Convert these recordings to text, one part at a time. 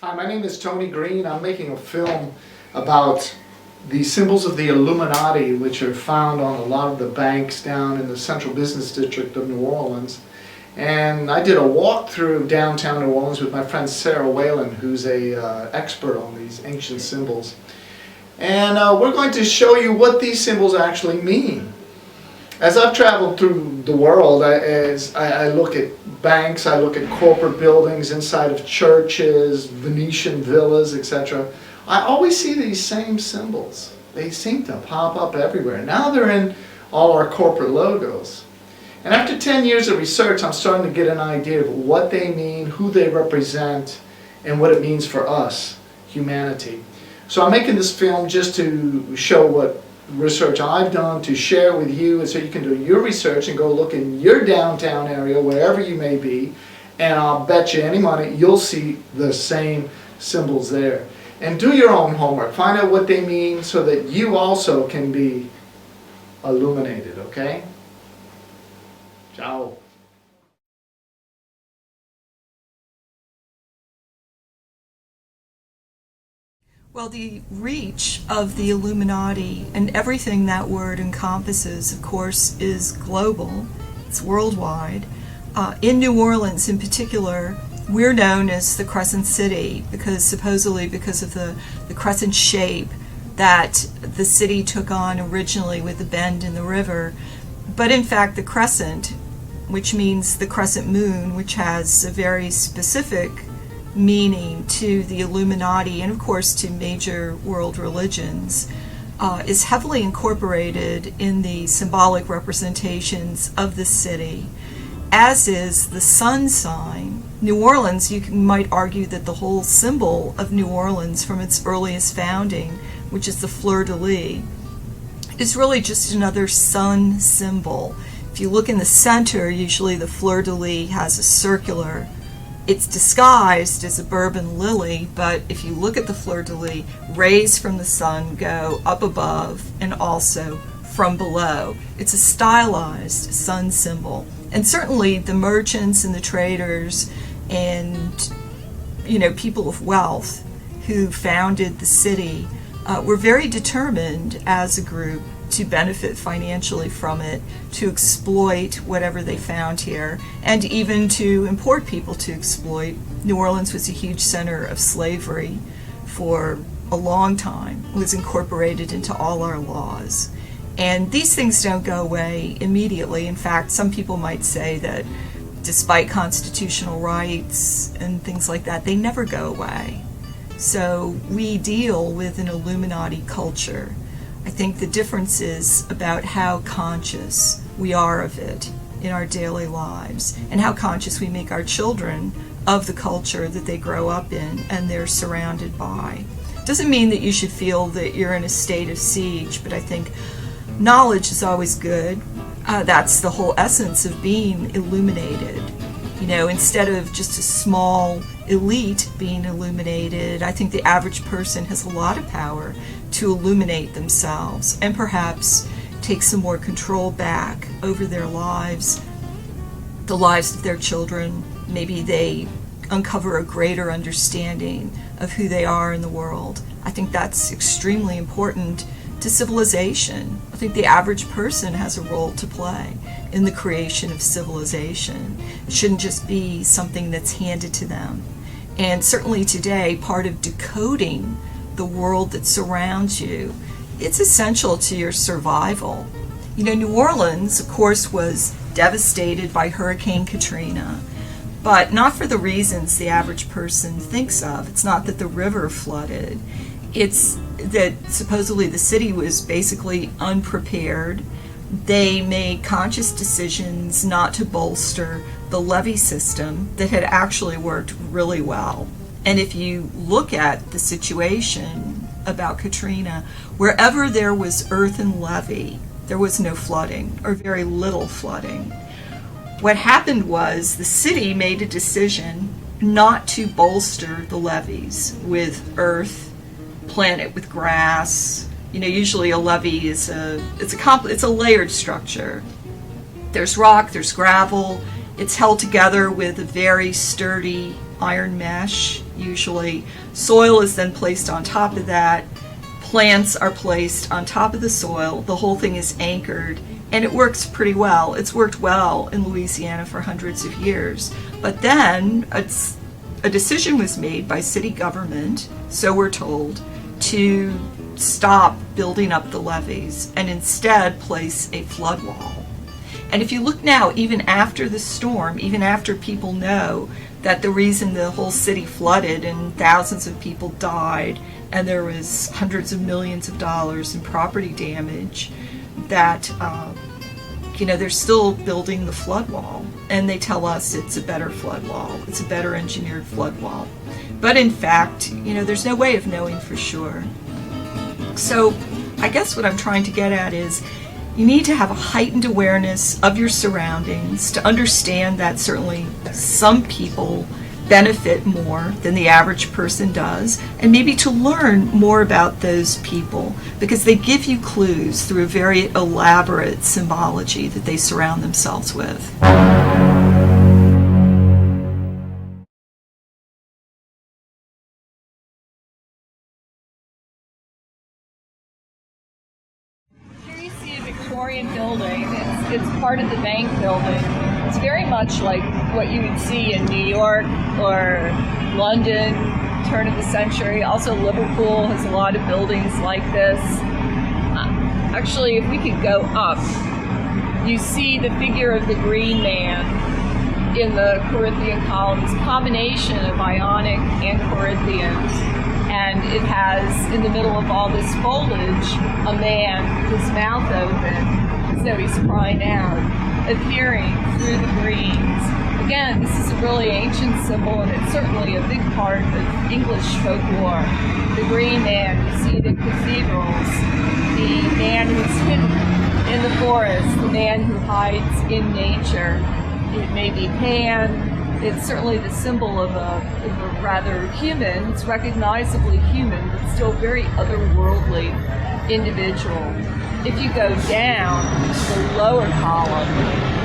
Hi, my name is Tony Green. I'm making a film about the symbols of the Illuminati, which are found on a lot of the banks down in the central business district of New Orleans. And I did a walk through downtown New Orleans with my friend Sarah Whalen, who's a expert on these ancient symbols. And we're going to show you what these symbols actually mean. As I've traveled through the world, as I look at banks, I look at corporate buildings inside of churches, Venetian villas, etc. I always see these same symbols. They seem to pop up everywhere. Now they're in all our corporate logos. And after 10 years of research, I'm starting to get an idea of what they mean, who they represent, and what it means for us, humanity. So I'm making this film just to show what research I've done, to share with you, and so you can do your research and go look in your downtown area, wherever you may be, and I'll bet you any money you'll see the same symbols there. And do your own homework. Find out what they mean so that you also can be illuminated, okay? Ciao. Well, the reach of the Illuminati and everything that word encompasses, of course, is global. It's worldwide. In New Orleans, in particular, we're known as the Crescent City because supposedly because of the crescent shape that the city took on originally with the bend in the river. But in fact, the crescent, which means the crescent moon, which has a very specific meaning to the Illuminati and of course to major world religions, is heavily incorporated in the symbolic representations of the city, as is the sun sign. New Orleans, might argue that the whole symbol of New Orleans from its earliest founding, which is the fleur-de-lis, is really just another sun symbol. If you look in the center, usually the fleur-de-lis has a circular. It's disguised as a bourbon lily, but if you look at the fleur-de-lis, rays from the sun go up above and also from below. It's a stylized sun symbol. And certainly the merchants and the traders and people of wealth who founded the city were very determined as a group to benefit financially from it, to exploit whatever they found here, and even to import people to exploit. New Orleans was a huge center of slavery for a long time. It was incorporated into all our laws. And these things don't go away immediately. In fact, some people might say that despite constitutional rights and things like that, they never go away. So we deal with an Illuminati culture. I think the difference is about how conscious we are of it in our daily lives and how conscious we make our children of the culture that they grow up in and they're surrounded by. Doesn't mean that you should feel that you're in a state of siege, but I think knowledge is always good. That's the whole essence of being illuminated. Instead of just a small elite being illuminated, I think the average person has a lot of power to illuminate themselves and perhaps take some more control back over their lives, the lives of their children. Maybe they uncover a greater understanding of who they are in the world. I think that's extremely important to civilization. I think the average person has a role to play in the creation of civilization. It shouldn't just be something that's handed to them. And certainly today, part of decoding the world that surrounds you, it's essential to your survival. You know, New Orleans, of course, was devastated by Hurricane Katrina, but not for the reasons the average person thinks of. It's not that the river flooded. It's that supposedly the city was basically unprepared. They made conscious decisions not to bolster the levee system that had actually worked really well. And if you look at the situation about Katrina, wherever there was earthen levee, there was no flooding, or very little flooding. What happened was the city made a decision not to bolster the levees with earth, plant it with grass. You know, usually a levee is it's a layered structure. There's rock, there's gravel. It's held together with a very sturdy iron mesh, usually. Soil is then placed on top of that. Plants are placed on top of the soil. The whole thing is anchored, and it works pretty well. It's worked well in Louisiana for hundreds of years. But then a decision was made by city government, so we're told, to stop building up the levees and instead place a flood wall. And if you look now, even after the storm, even after people know that the reason the whole city flooded and thousands of people died and there was hundreds of millions of dollars in property damage, that they're still building the flood wall, and they tell us it's a better flood wall, it's a better engineered flood wall. But in fact, there's no way of knowing for sure. So I guess what I'm trying to get at is you need to have a heightened awareness of your surroundings to understand that certainly some people benefit more than the average person does, and maybe to learn more about those people because they give you clues through a very elaborate symbology that they surround themselves with. Here you see a Victorian building. It's part of the bank building. It's very much like what you would see in New York or London, turn of the century. Also, Liverpool has a lot of buildings like this. Actually, if we could go up, you see the figure of the Green Man in the Corinthian columns, combination of Ionic and Corinthian. And it has, in the middle of all this foliage, a man with his mouth open, as though he's crying out, appearing through the greens. Again, this is a really ancient symbol, and it's certainly a big part of English folklore. The Green Man you see it in cathedrals, the man who's hidden in the forest, the man who hides in nature. It may be Pan. It's certainly the symbol of a rather human, it's recognizably human, but still very otherworldly individual. If you go down to the lower column,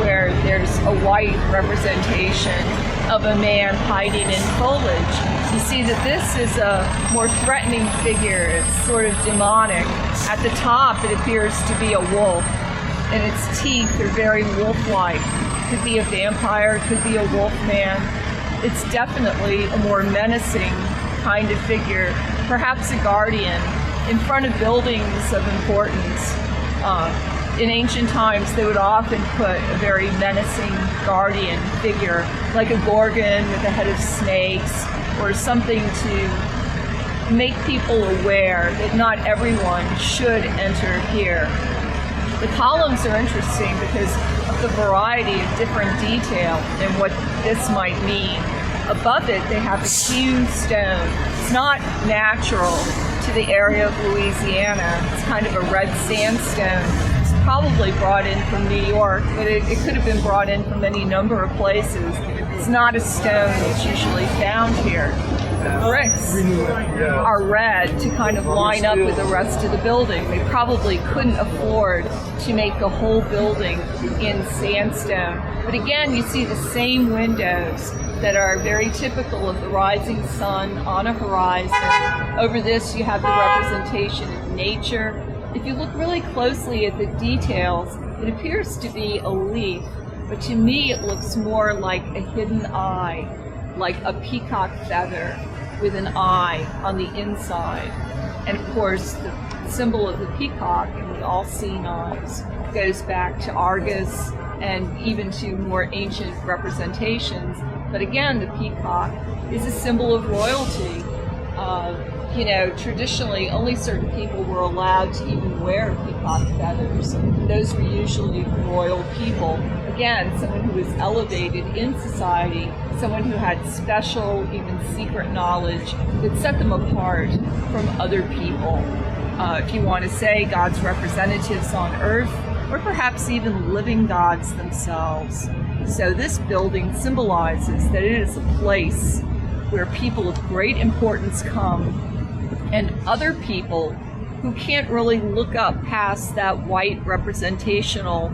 where there's a white representation of a man hiding in foliage, you see that this is a more threatening figure. It's sort of demonic. At the top, it appears to be a wolf, and its teeth are very wolf-like. Could be a vampire, could be a wolf man. It's definitely a more menacing kind of figure, perhaps a guardian. In front of buildings of importance, in ancient times they would often put a very menacing guardian figure, like a gorgon with a head of snakes, or something to make people aware that not everyone should enter here. The columns are interesting because of the variety of different detail and what this might mean. Above it, they have a hewn stone. It's not natural to the area of Louisiana. It's kind of a red sandstone. It's probably brought in from New York, but it could have been brought in from any number of places. It's not a stone that's usually found here. The bricks are red to kind of line up with the rest of the building. They probably couldn't afford to make the whole building in sandstone. But again, you see the same windows that are very typical of the rising sun on a horizon. Over this, you have the representation of nature. If you look really closely at the details, it appears to be a leaf, but to me it looks more like a hidden eye, like a peacock feather with an eye on the inside. And of course, the symbol of the peacock in the all-seeing eyes goes back to Argus and even to more ancient representations. But again, the peacock is a symbol of royalty. Traditionally, only certain people were allowed to even wear peacock feathers. Those were usually royal people. Again, someone who was elevated in society, someone who had special, even secret knowledge that set them apart from other people. If you want to say God's representatives on earth, or perhaps even living gods themselves. So this building symbolizes that it is a place where people of great importance come, and other people who can't really look up past that white representational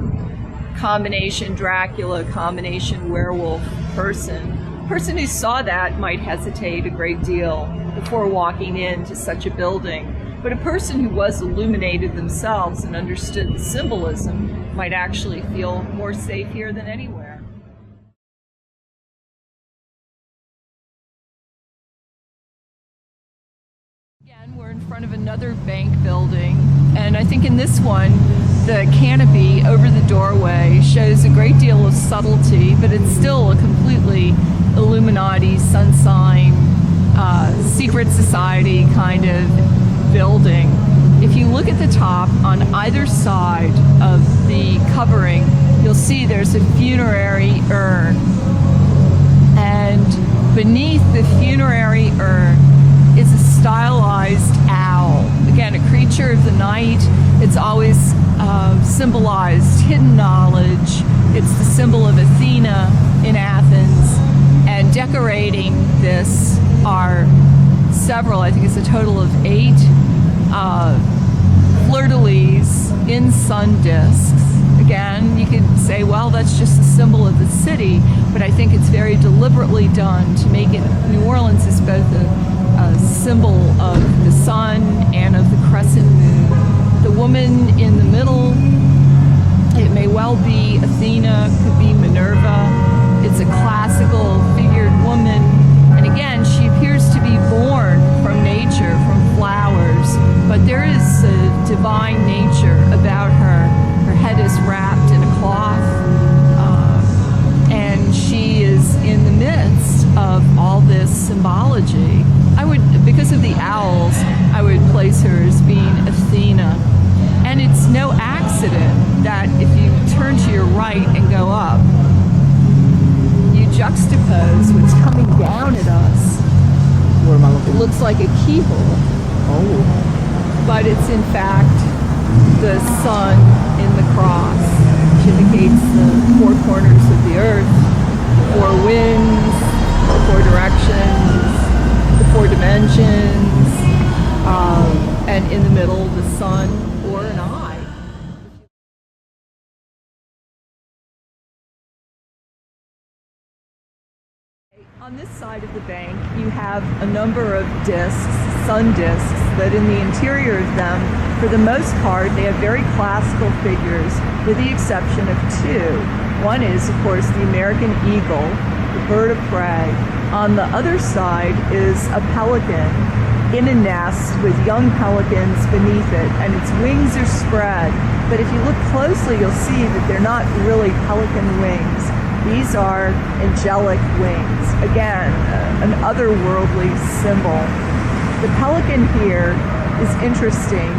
combination Dracula, combination werewolf person who saw that might hesitate a great deal before walking into such a building. But a person who was illuminated themselves and understood the symbolism might actually feel more safe here than anywhere. Again, we're in front of another bank building, and I think in this one, the canopy over the doorway shows a great deal of subtlety, but it's still a completely Illuminati, sun sign, secret society kind of building. If you look at the top, on either side of the covering, you'll see there's a funerary urn. And beneath the funerary urn is a stylized owl. Again, a creature of the night. It's always symbolized hidden knowledge. It's the symbol of Athena in Athens. And decorating this are several, I think it's a total of 8 fleur-de-lis in sun discs. Again, you could say, well, that's just a symbol of the city, but I think it's very deliberately done to make it, New Orleans is both a symbol of the sun and of the crescent moon. The woman in the middle, it may well be Athena, could be Minerva. It's a classical figured woman. And again, she appears to be born from nature, from flowers, but there is a divine nature about her. Her head is wrapped in a cloth, and she is in the midst of all this symbology. Because of the owls, I would place her as being Athena. And it's no accident that if you turn to your right and go up, you juxtapose what's coming down at us. Where am I looking? It looks like a keyhole. Oh. But it's in fact the sun in the cross, which indicates the 4 corners of the earth, 4 winds, the 4 directions, the 4 dimensions, and in the middle the sun or an eye. On this side of the bank, you have a number of discs, sun discs, that in the interior of them, for the most part, they have very classical figures, with the exception of 2. One is, of course, the American eagle, the bird of prey. On the other side is a pelican in a nest with young pelicans beneath it, and its wings are spread. But if you look closely, you'll see that they're not really pelican wings. These are angelic wings. Again, an otherworldly symbol. The pelican here is interesting.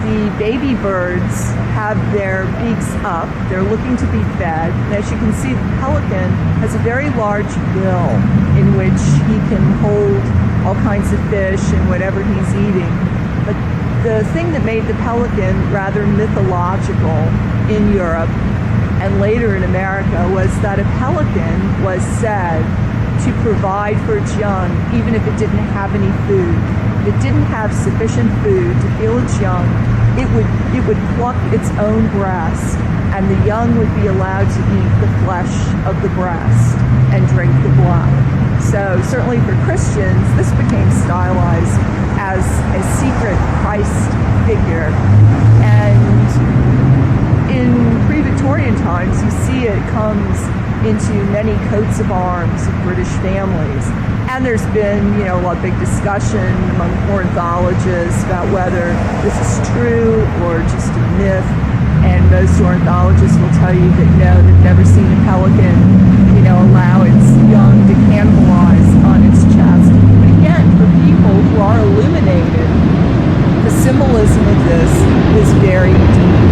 The baby birds have their beaks up. They're looking to be fed. And as you can see, the pelican has a very large bill in which he can hold all kinds of fish and whatever he's eating. But the thing that made the pelican rather mythological in Europe and later in America was that a pelican was said to provide for its young even if it didn't have any food. If it didn't have sufficient food to feed its young, it would pluck its own breast, and the young would be allowed to eat the flesh of the breast and drink the blood. So certainly for Christians, this became stylized as a secret Christ figure. And in pre-Victorian times, you see it comes into many coats of arms of British families. And there's been, a big discussion among ornithologists about whether this is true or just a myth. And most ornithologists will tell you that no, they've never seen a pelican, allow its young to cannibalize on its chest. But again, for people who are illuminated, the symbolism of this is very deep.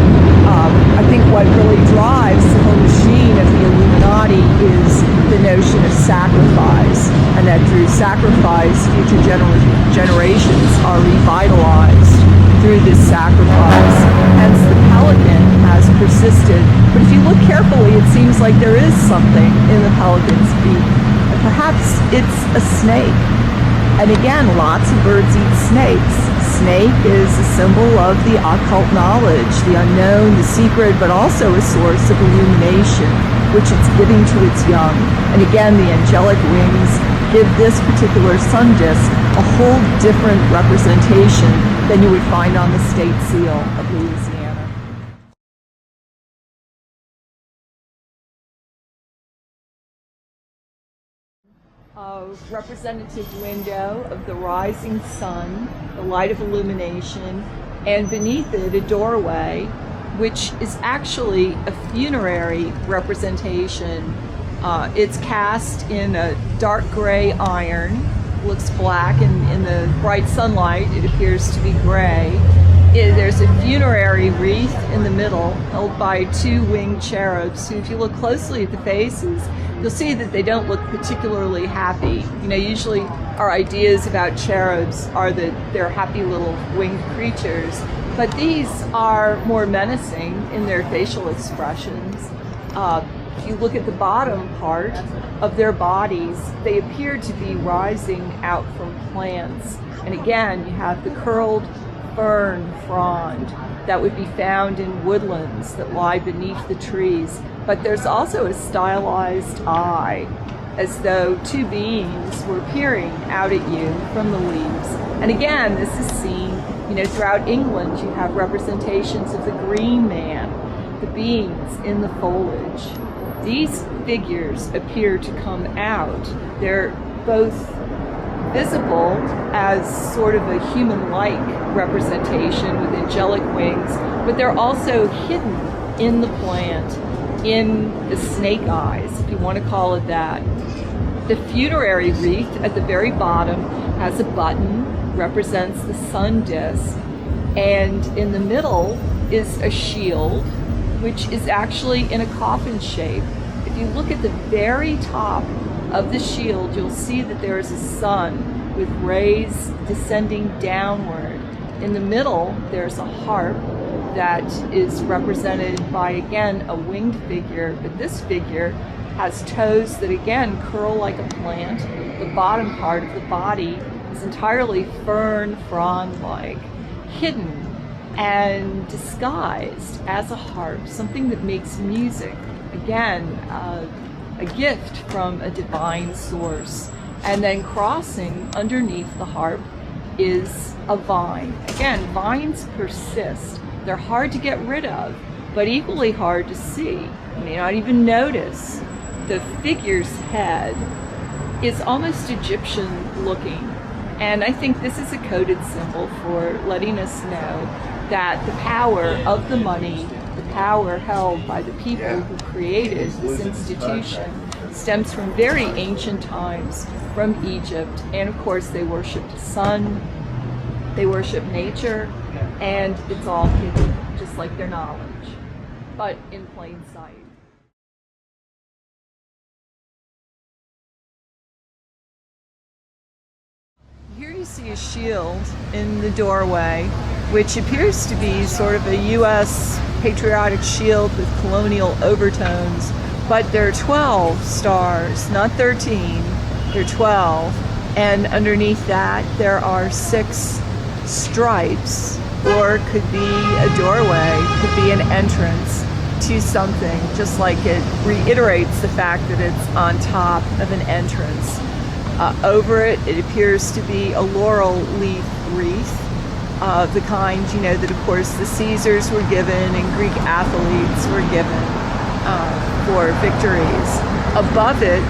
I think what really drives the whole machine of the Illuminati is the notion of sacrifice, and that through sacrifice, future generations are revitalized through this sacrifice. Hence, the pelican has persisted. But if you look carefully, it seems like there is something in the pelican's beak. And perhaps it's a snake. And again, lots of birds eat snakes. Snake is a symbol of the occult knowledge, the unknown, the secret, but also a source of illumination, which it's giving to its young. And again, the angelic wings give this particular sun disk a whole different representation than you would find on the state seal of Louisiana. A representative window of the rising sun, the light of illumination, and beneath it a doorway, which is actually a funerary representation. It's cast in a dark gray iron, looks black, and in the bright sunlight it appears to be gray. There's a funerary wreath in the middle held by two winged cherubs who, if you look closely at the faces, you'll see that they don't look particularly happy. Usually our ideas about cherubs are that they're happy little winged creatures, but these are more menacing in their facial expressions. If you look at the bottom part of their bodies, they appear to be rising out from plants. And again, you have the curled fern frond that would be found in woodlands that lie beneath the trees. But there's also a stylized eye, as though two beings were peering out at you from the leaves. And again, this is seen, throughout England. You have representations of the green man, the beings in the foliage. These figures appear to come out. They're both visible as sort of a human-like representation with angelic wings, but they're also hidden in the plant, in the snake eyes, if you want to call it that. The funerary wreath at the very bottom has a button, represents the sun disk, and in the middle is a shield, which is actually in a coffin shape. If you look at the very top of the shield, you'll see that there is a sun with rays descending downward. In the middle, there's a harp that is represented by, again, a winged figure, but this figure has toes that, again, curl like a plant. The bottom part of the body is entirely fern frond-like, hidden and disguised as a harp, something that makes music. Again, a gift from a divine source. And then crossing underneath the harp is a vine. Again, vines persist. They're hard to get rid of, but equally hard to see. You may not even notice. The figure's head is almost Egyptian looking. And I think this is a coded symbol for letting us know that the power of the money, the power held by the people who created this institution, stems from very ancient times, from Egypt. And of course, they worshiped the sun, they worship nature, and it's all hidden, just like their knowledge, but in plain sight. Here you see a shield in the doorway, which appears to be sort of a U.S. patriotic shield with colonial overtones, but there are 12 stars, not 13, there are 12, and underneath that there are 6 stripes, or it could be a doorway, could be an entrance to something, just like it reiterates the fact that it's on top of an entrance. Over it, it appears to be a laurel leaf wreath, the kind, that of course the Caesars were given and Greek athletes were given for victories. above it,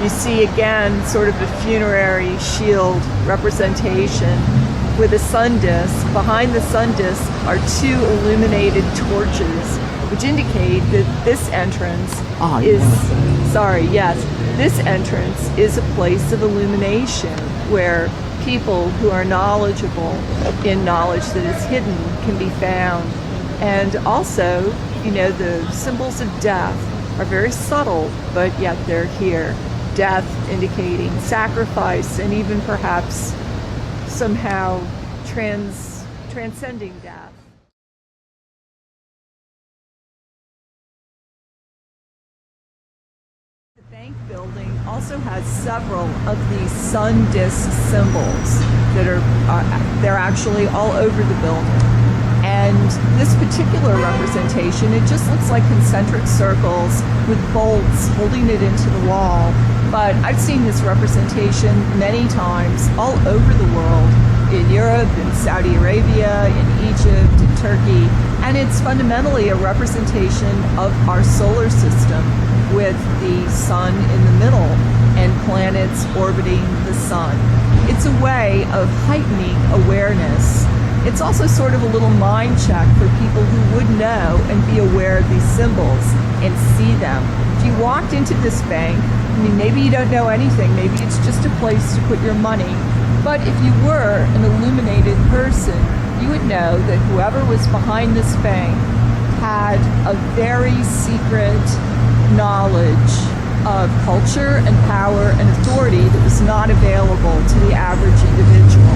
you see again sort of a funerary shield representation with a sun disk. Behind the sun disk are two illuminated torches, which indicate that this entrance this entrance is a place of illumination where people who are knowledgeable in knowledge that is hidden can be found. And also, the symbols of death are very subtle, but yet they're here. Death indicating sacrifice and even perhaps somehow transcending death. The bank building also has several of these sun disk symbols that they're actually all over the building. And this particular representation, it just looks like concentric circles with bolts holding it into the wall. But I've seen this representation many times all over the world, in Europe, in Saudi Arabia, in Egypt, in Turkey. And it's fundamentally a representation of our solar system with the sun in the middle and planets orbiting the sun. It's a way of heightening awareness. It's also sort of a little mind check for people who would know and be aware of these symbols and see them. If you walked into this bank, maybe you don't know anything, maybe it's just a place to put your money, but if you were an illuminated person, you would know that whoever was behind this bank had a very secret knowledge of culture and power and authority that was not available to the average individual,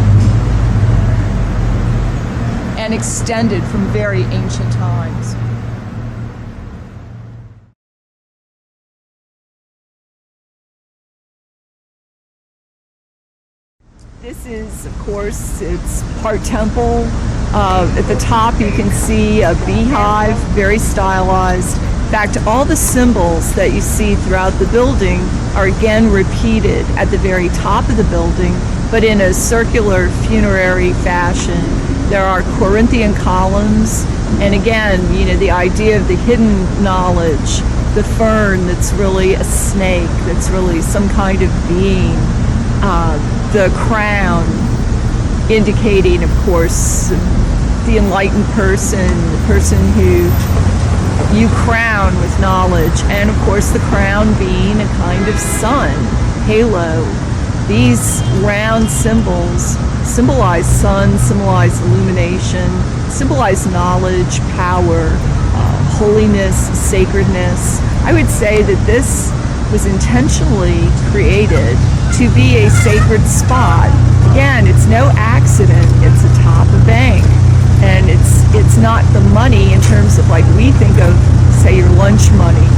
and extended from very ancient times. This is, of course, it's part temple. At the top you can see a beehive, very stylized. In fact, all the symbols that you see throughout the building are again repeated at the very top of the building, but in a circular funerary fashion. There are Corinthian columns, and again, the idea of the hidden knowledge, the fern that's really a snake, that's really some kind of being, the crown, indicating, of course, the enlightened person, the person who you crown with knowledge, and of course the crown being a kind of sun, halo. These round symbols symbolize sun, symbolize illumination, symbolize knowledge, power, holiness, sacredness. I would say that this was intentionally created to be a sacred spot. Again, it's no accident. It's atop a bank. And it's not the money in terms of like we think of, say, your lunch money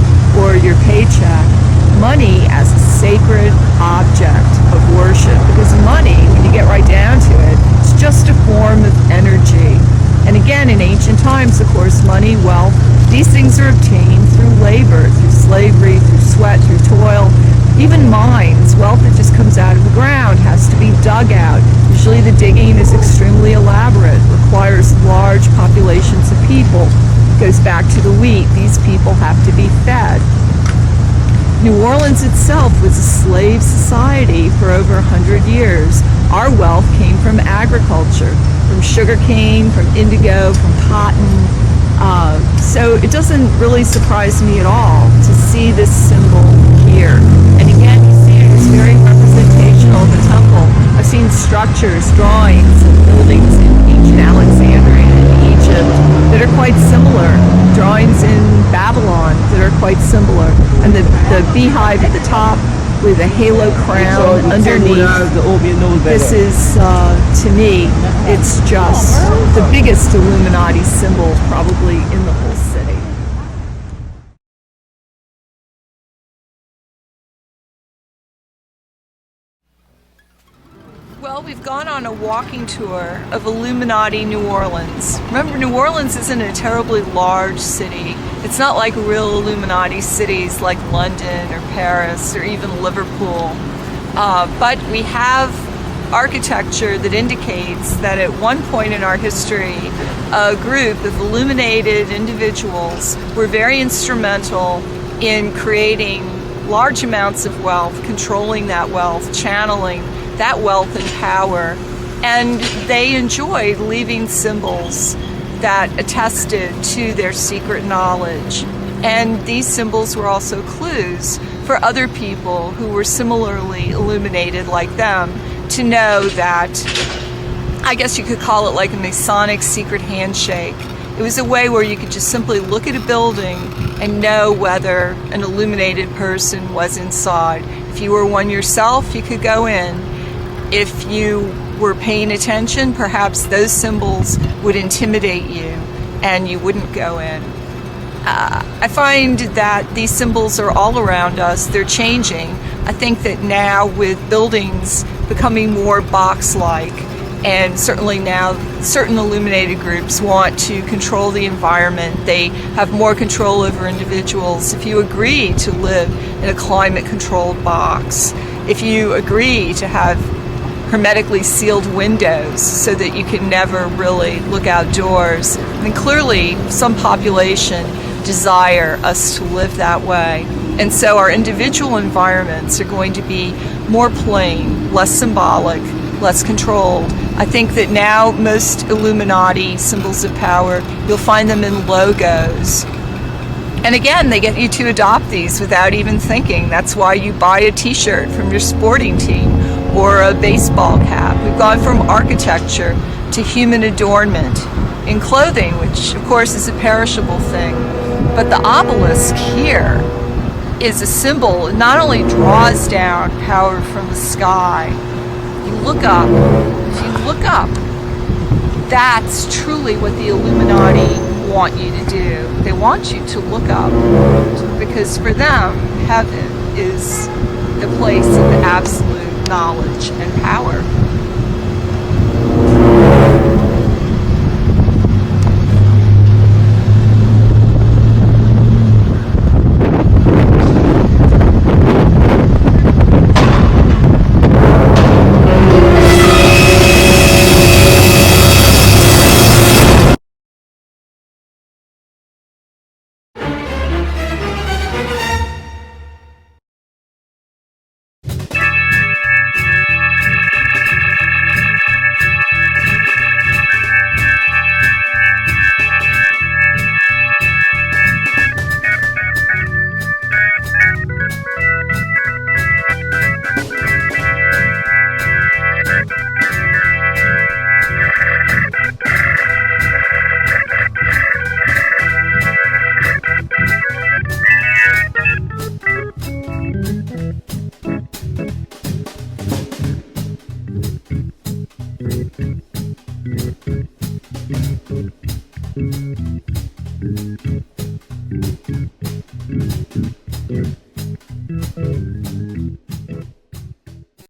or your paycheck. Money as a sacred object of worship, because money, when you get right down to it, it's just a form of energy. And again, in ancient times, of course, money, wealth, these things are obtained through labor, through slavery, through sweat, through toil. Even mines, wealth that just comes out of the ground has to be dug out. Usually the digging is extremely elaborate, requires large populations of people. It goes back to the wheat. These people have to be fed. New Orleans itself was a slave society for over 100 years. Our wealth came from agriculture, from sugarcane, from indigo, from cotton. So it doesn't really surprise me at all to see this symbol here. And again, you see it's very representational of the temple. I've seen structures, drawings, and buildings in ancient Alexandria and Egypt that are quite similar. Drawings in Babylon that are quite similar. And the beehive at the top with a halo crown underneath. This is, to me, it's just the biggest Illuminati symbol probably in the whole city. Well, we've gone on a walking tour of Illuminati New Orleans. Remember, New Orleans isn't a terribly large city. It's not like real Illuminati cities like London or Paris or even Liverpool. But we have architecture that indicates that at one point in our history, a group of illuminated individuals were very instrumental in creating large amounts of wealth, controlling that wealth, channeling that wealth and power, and they enjoyed leaving symbols that attested to their secret knowledge. And these symbols were also clues for other people who were similarly illuminated like them to know that, I guess you could call it like a Masonic secret handshake. It was a way where you could just simply look at a building and know whether an illuminated person was inside. If you were one yourself, you could go in. If you were paying attention, perhaps those symbols would intimidate you and you wouldn't go in. I find that these symbols are all around us. They're changing. I think that now with buildings becoming more box-like, and certainly now certain illuminated groups want to control the environment. They have more control over individuals. If you agree to live in a climate-controlled box, if you agree to have hermetically sealed windows so that you can never really look outdoors, then clearly some population desire us to live that way. And so our individual environments are going to be more plain, less symbolic, less controlled. I think that now most Illuminati symbols of power, you'll find them in logos. And again, they get you to adopt these without even thinking. That's why you buy a t-shirt from your sporting team or a baseball cap. We've gone from architecture to human adornment in clothing, which of course is a perishable thing. But the obelisk here is a symbol. It not only draws down power from the sky. You look up. If you look up, that's truly what the Illuminati want you to do. They want you to look up, because for them, heaven is the place of absolute knowledge and power. Thank you.